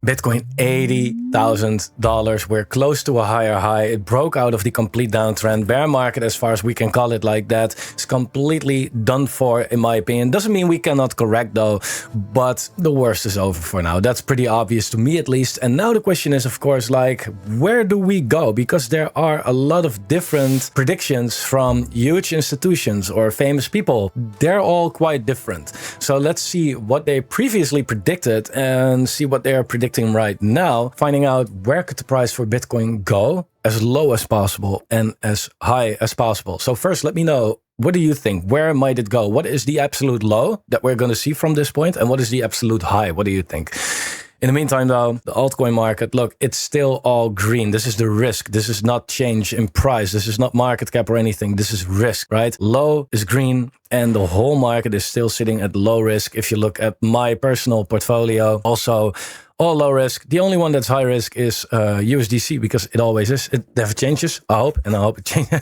Bitcoin, $80,000. We're close to a higher high. It broke out of the complete downtrend. Bear market, as far as we can call it like that, is completely done for, in my opinion. Doesn't mean we cannot correct though, but the worst is over for now. That's pretty obvious to me at least. And now the question is, of course, like, where do we go? Because there are a lot of different predictions from huge institutions or famous people. They're all quite different. So let's see what they previously predicted and see what they are predicting right now, finding out where could the price for Bitcoin go as low as possible and as high as possible. So first, let me know, what do you think? Where might it go? What is the absolute low that we're going to see from this point? And what is the absolute high? What do you think? In the meantime, though, the altcoin market, look, it's still all green. This is the risk. This is not change in price. This is not market cap or anything. This is risk, right? Low is green and the whole market is still sitting at low risk. If you look at my personal portfolio, also all low risk. The only one that's high risk is USDC, because it always is. It never changes, I hope, and I hope it changes.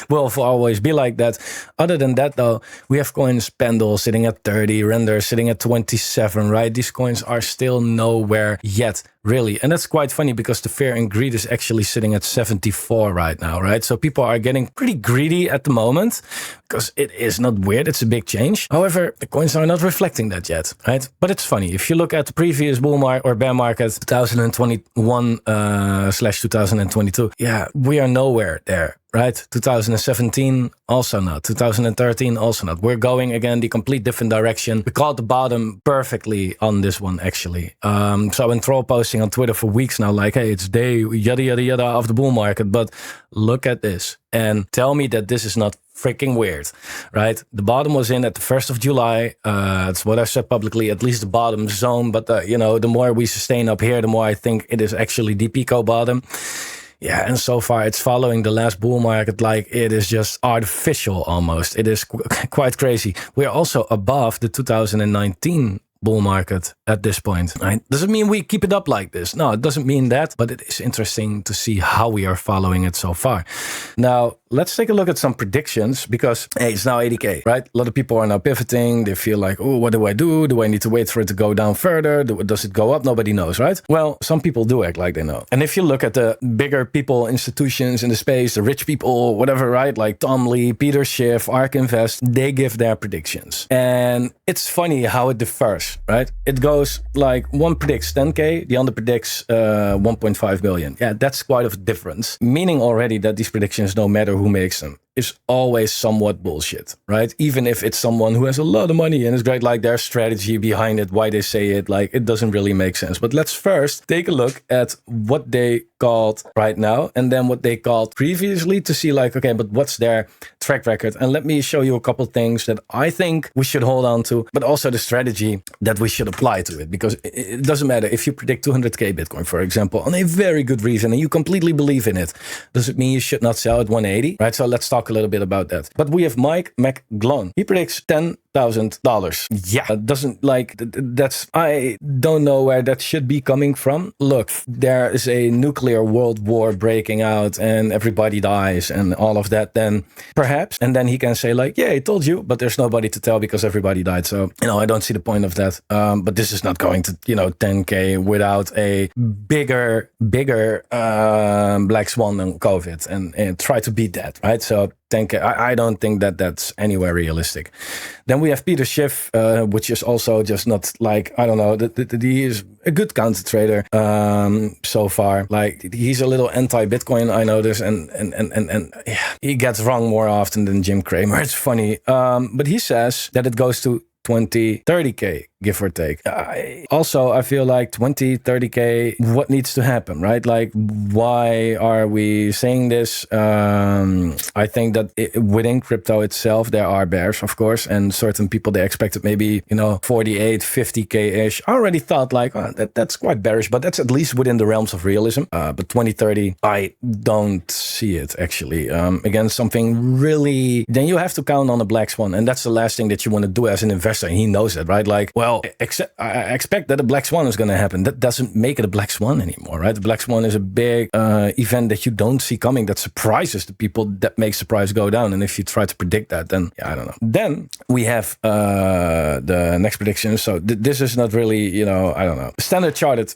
Will always be like that. Other than that, though, we have coins Pendle sitting at 30, Render sitting at 27, right? These coins are still nowhere yet, really. And that's quite funny because the fear and greed is actually sitting at 74 right now, right? So people are getting pretty greedy at the moment because it is not weird. It's a big change. However, the coins are not reflecting that yet, right? But it's funny. If you look at the previous bull market or bear market, 2021 slash 2022, yeah, we are nowhere there. Right? 2017, also not. 2013, also not. We're going again the complete different direction. We caught the bottom perfectly on this one, actually. So I've been troll posting on Twitter for weeks now, like, hey, it's day yada yada yada of the bull market. But look at this and tell me that this is not freaking weird, right? The bottom was in at the 1st of July. That's what I said publicly, at least the bottom zone. But, you know, the more we sustain up here, the more I think it is actually the Pico bottom. Yeah, and so far it's following the last bull market like it is just artificial almost. It is quite crazy. We're also above the 2019 bull market at this point, right? Doesn't mean we keep it up like this. No, it doesn't mean that, but it is interesting to see how we are following it so far. Now, let's take a look at some predictions because, hey, it's now 80K, right? A lot of people are now pivoting. They feel like, oh, what do I do? Do I need to wait for it to go down further? Does it go up? Nobody knows, right? Well, some people do act like they know. And if you look at the bigger people, institutions in the space, the rich people, whatever, right? Like Tom Lee, Peter Schiff, ARK Invest, they give their predictions. And it's funny how it differs, right? It goes like one predicts 10K, the other predicts 1.5 billion. Yeah, that's quite a difference. Meaning already that these predictions, no matter who makes them, is always somewhat bullshit, right? Even if it's someone who has a lot of money and it's great, like their strategy behind it, why they say it, like it doesn't really make sense. But let's first take a look at what they called right now and then what they called previously to see like, okay, but what's their track record? And let me show you a couple things that I think we should hold on to, but also the strategy that we should apply to it, because it doesn't matter if you predict 200K Bitcoin, for example, on a very good reason and you completely believe in it. Does it mean you should not sell at 180, right? So let's talk a little bit about that. But we have McGlone. He predicts $10,000. Yeah, it doesn't like that's, I don't know where that should be coming from. Look, there is a nuclear world war breaking out and everybody dies and all of that, then perhaps, and then he can say like, yeah, I told you, but there's nobody to tell because everybody died. So, you know, I don't see the point of that. But this is not going to, you know, 10K without a bigger black swan than COVID and try to beat that, right? So 10K, I don't think that that's anywhere realistic. Then we have Peter Schiff, which is also just not like, I don't know, he is a good counter trader so far. Like he's a little anti-Bitcoin, I notice, and yeah, he gets wrong more often than Jim Cramer. It's funny, but he says that it goes to 20, 30K, give or take. I feel like 20, 30K, what needs to happen, right? Like, why are we saying this? I think that within crypto itself, there are bears, of course, and certain people, they expected maybe, you know, 48, 50K-ish. I already thought like, oh, that's quite bearish, but that's at least within the realms of realism. But 20, 30, I don't see it, actually. Again, something really, then you have to count on a black swan, and that's the last thing that you want to do as an investor. And he knows that, right? Like, well, well, I expect that a black swan is going to happen. That doesn't make it a black swan anymore, right? The black swan is a big event that you don't see coming, that surprises the people, that makes the price go down. And if you try to predict that, then I don't know. Then we have the next prediction. So this is not really, I don't know. Standard Chartered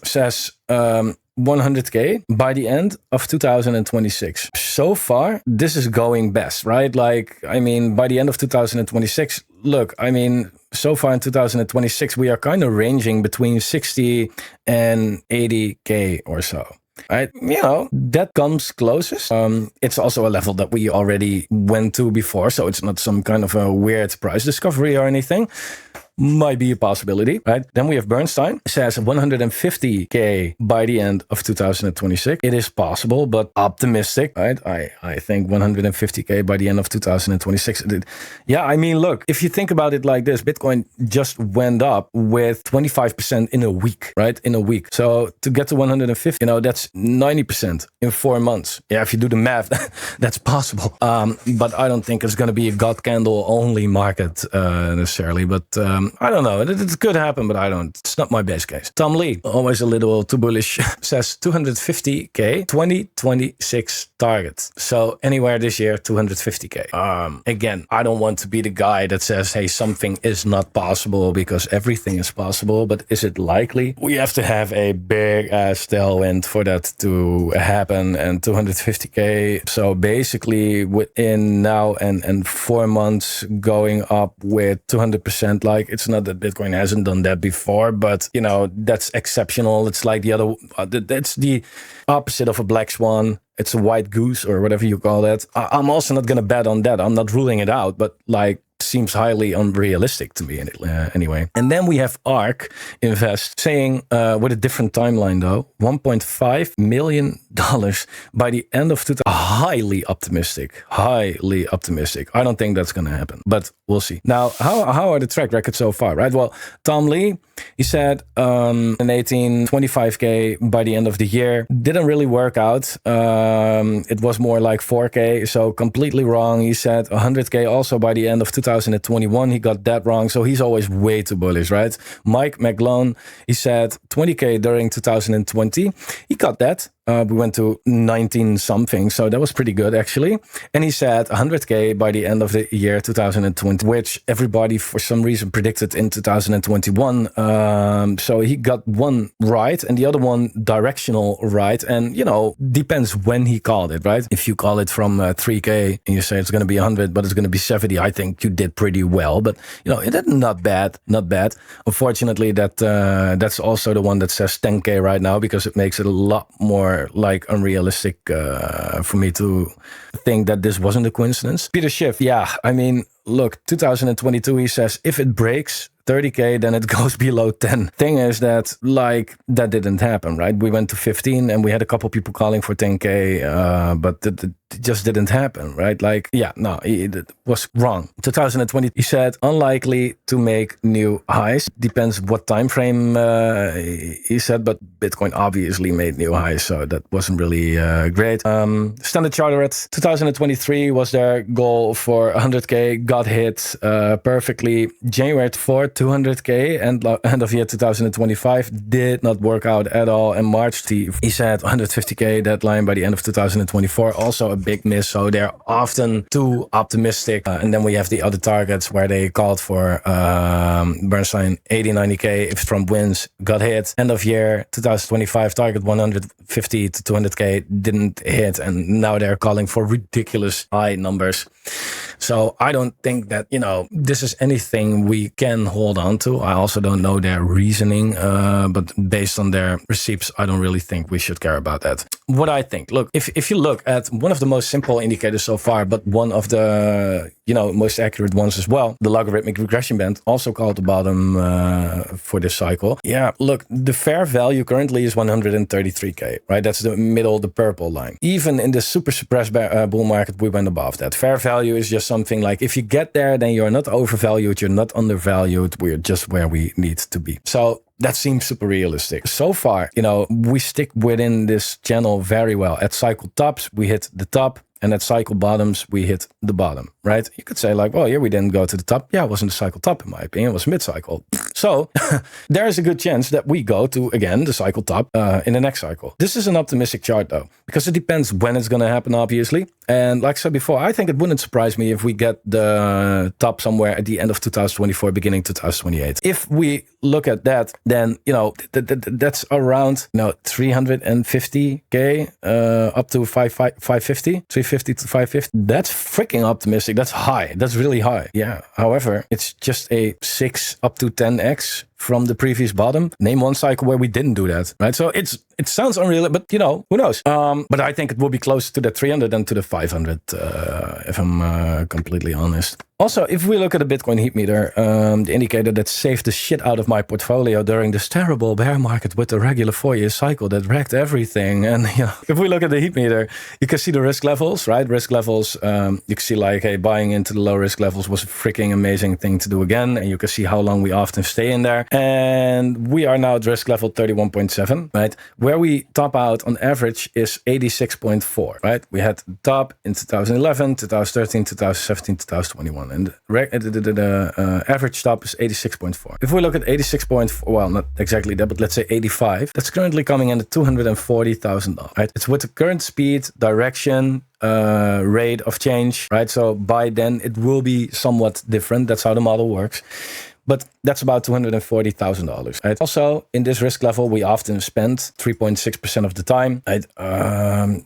says 100K by the end of 2026. So far, this is going best, right? By the end of 2026, look, so far in 2026, we are kind of ranging between 60 and 80K or so. Right, that comes closest. It's also a level that we already went to before, so it's not some kind of a weird price discovery or anything. Might be a possibility, right? Then we have Bernstein. It says 150K by the end of 2026. It is possible, but optimistic, right? I think 150K by the end of 2026. Look, if you think about it like this, Bitcoin just went up with 25% in a week, right? In a week. So to get to 150, that's 90% in 4 months. Yeah, if you do the math, that's possible. But I don't think it's going to be a God candle only market necessarily, but I don't know. It could happen, but I don't. It's not my best case. Tom Lee, always a little too bullish, says 250K 2026 target. So anywhere this year, 250K. Again, I don't want to be the guy that says, hey, something is not possible, because everything is possible. But is it likely? We have to have a big ass tailwind for that to happen. And 250K. So basically within now and 4 months going up with 200%, it's not that Bitcoin hasn't done that before, but that's exceptional. It's like the other, that's the opposite of a black swan. It's a white goose or whatever you call that. I'm also not going to bet on that. I'm not ruling it out, but seems highly unrealistic to me anyway. And then we have ARK Invest saying, with a different timeline though, $1.5 million by the end of 2000. Highly optimistic. I don't think that's going to happen, but we'll see. Now, how are the track records so far, right? Well, Tom Lee, he said an 25K by the end of the year. Didn't really work out. It was more like 4K, so completely wrong. He said 100K also by the end of 2021. He got that wrong, so he's always way too bullish, right? McGlone, he said 20K during 2020. He got that. We went to 19 something, so that was pretty good actually. And he said 100K by the end of the year 2020, which everybody for some reason predicted in 2021. So he got one right and the other one directional right. And, depends when he called it, right? If you call it from 3K and you say it's going to be 100, but it's going to be 70, I think you did pretty well. But, it not bad. Unfortunately, that's also the one that says 10K right now, because it makes it a lot more unrealistic for me to think that this wasn't a coincidence. Peter Schiff, look, 2022, he says, if it breaks 30K, then it goes below 10. Thing is that, that didn't happen, right? We went to 15 and we had a couple people calling for 10K, but it just didn't happen, right? It was wrong. 2020, he said, unlikely to make new highs. Depends what time frame he said, but Bitcoin obviously made new highs, so that wasn't really great. Standard Chartered, 2023 was their goal for 100K, got hit perfectly. January 4th, 200K, and end of year 2025 did not work out at all. And March, he said 150K deadline by the end of 2024, also a big miss. So they're often too optimistic. And then we have the other targets where they called for Bernstein 80, 90K if Trump wins, got hit. End of year 2025 target 150 to 200K didn't hit, and now they're calling for ridiculous high numbers. So I don't think that, this is anything we can hold on to. I also don't know their reasoning, but based on their receipts, I don't really think we should care about that. What I think, look, if you look at one of the most simple indicators so far, but one of the, most accurate ones as well, the logarithmic regression band, also called the bottom for this cycle. Yeah, look, the fair value currently is 133K, right? That's the middle, the purple line. Even in the super suppressed bull market, we went above that. Fair value is just something like, if you get there, then you're not overvalued, you're not undervalued, we're just where we need to be. So that seems super realistic. So far, we stick within this channel very well. At cycle tops, we hit the top, and at cycle bottoms, we hit the bottom. right? You could say like, well, yeah, we didn't go to the top. Yeah, it wasn't a cycle top in my opinion. It was mid-cycle. So there is a good chance that we go to, again, the cycle top in the next cycle. This is an optimistic chart though, because it depends when it's going to happen, obviously. And like I said before, I think it wouldn't surprise me if we get the top somewhere at the end of 2024, beginning 2028. If we look at that, then, you know, that's around, you know, 350K up to 550, 350 to 550. That's freaking optimistic. That's high. That's really high. Yeah. However, it's just a 6 up to 10x from the previous bottom. Name one cycle where we didn't do that, right? So it sounds unreal, but you know, who knows? But I think it will be closer to the 300 than to the 500, if I'm completely honest. Also, if we look at the Bitcoin heat meter, the indicator that saved the shit out of my portfolio during this terrible bear market with the regular 4-year cycle that wrecked everything. And you know, if we look at the heat meter, you can see the risk levels, right? Risk levels, you can see like, hey, buying into the low risk levels was a freaking amazing thing to do again. And you can see how long we often stay in there. And we are now at risk level 31.7, right? Where we top out on average is 86.4, right? We had the top in 2011, 2013, 2017, 2021. And the average top is 86.4. If we look at 86.4, well, not exactly that, but let's say 85, that's currently coming in at $240,000, right? It's with the current speed, direction, rate of change, right? So by then it will be somewhat different. That's how the model works. But that's about $240,000, right? Also, in this risk level, we often spend 3.6% of the time, right?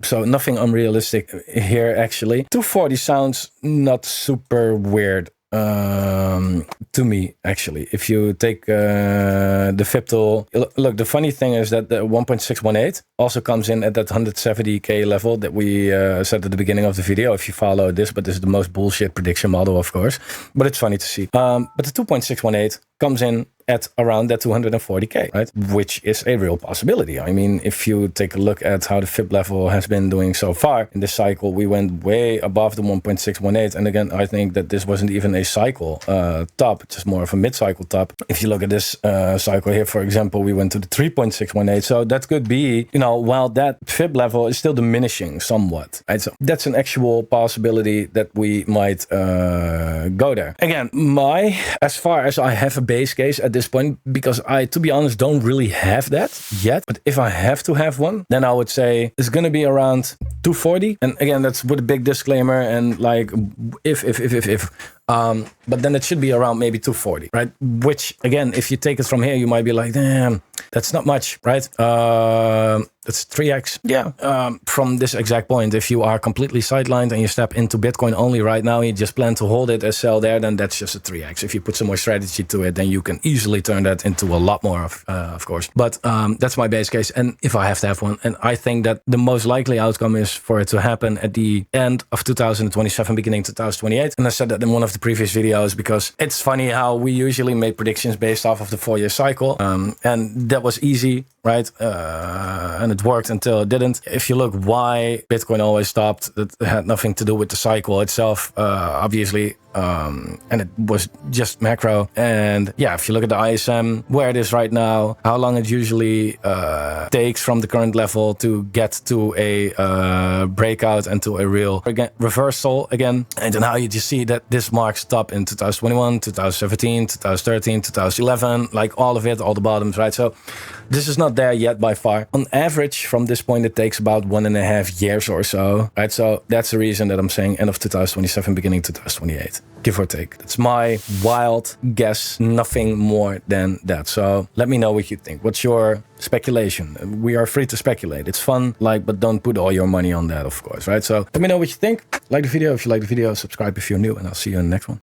So nothing unrealistic here, actually. 240 sounds not super weird to me, actually. If you take the FIB tool, look, the funny thing is that the 1.618 also comes in at that 170K level that we said at the beginning of the video, if you follow this, but this is the most bullshit prediction model, of course, but it's funny to see. But the 2.618 comes in at around that 240K, right? Which is a real possibility. I mean, if you take a look at how the FIB level has been doing so far in this cycle, we went way above the 1.618. And again, I think that this wasn't even a cycle top, just more of a mid-cycle top. If you look at this cycle here, for example, we went to the 3.618. So that could be, you know, while that FIB level is still diminishing somewhat, right? So that's an actual possibility that we might go there. Again, as far as I have a base case at this point, because I, to be honest, don't really have that yet. But if I have to have one, then I would say it's going to be around 240. And again, that's with a big disclaimer and like if. But then it should be around maybe 240, right? Which again, if you take it from here, you might be like, damn, that's not much, right? That's 3x. Yeah. From this exact point, if you are completely sidelined and you step into Bitcoin only right now, you just plan to hold it as sell there, then that's just a 3x. If you put some more strategy to it, then you can easily turn that into a lot more, of course. But that's my base case. And if I have to have one, and I think that the most likely outcome is for it to happen at the end of 2027, beginning 2028. And I said that in one of the previous videos, because it's funny how we usually make predictions based off of the 4-year cycle. And that was easy, right? And it worked until it didn't. If you look why Bitcoin always stopped, it had nothing to do with the cycle itself, obviously. And it was just macro. And yeah, if you look at the ISM, where it is right now, how long it usually takes from the current level to get to a breakout and to a real reversal again. And then how you just see that this marks top in 2021, 2017, 2013, 2011, like all of it, all the bottoms, right? So this is not there yet by far. On average, from this point, it takes about 1.5 years or so, right? So that's the reason that I'm saying end of 2027, beginning 2028. Give or take. It's my wild guess, nothing more than that. So let me know what you think. What's your speculation? We are free to speculate. It's fun, but don't put all your money on that, of course, right? So let me know what you think. Like the video if you like the video, subscribe if you're new, and I'll see you in the next one.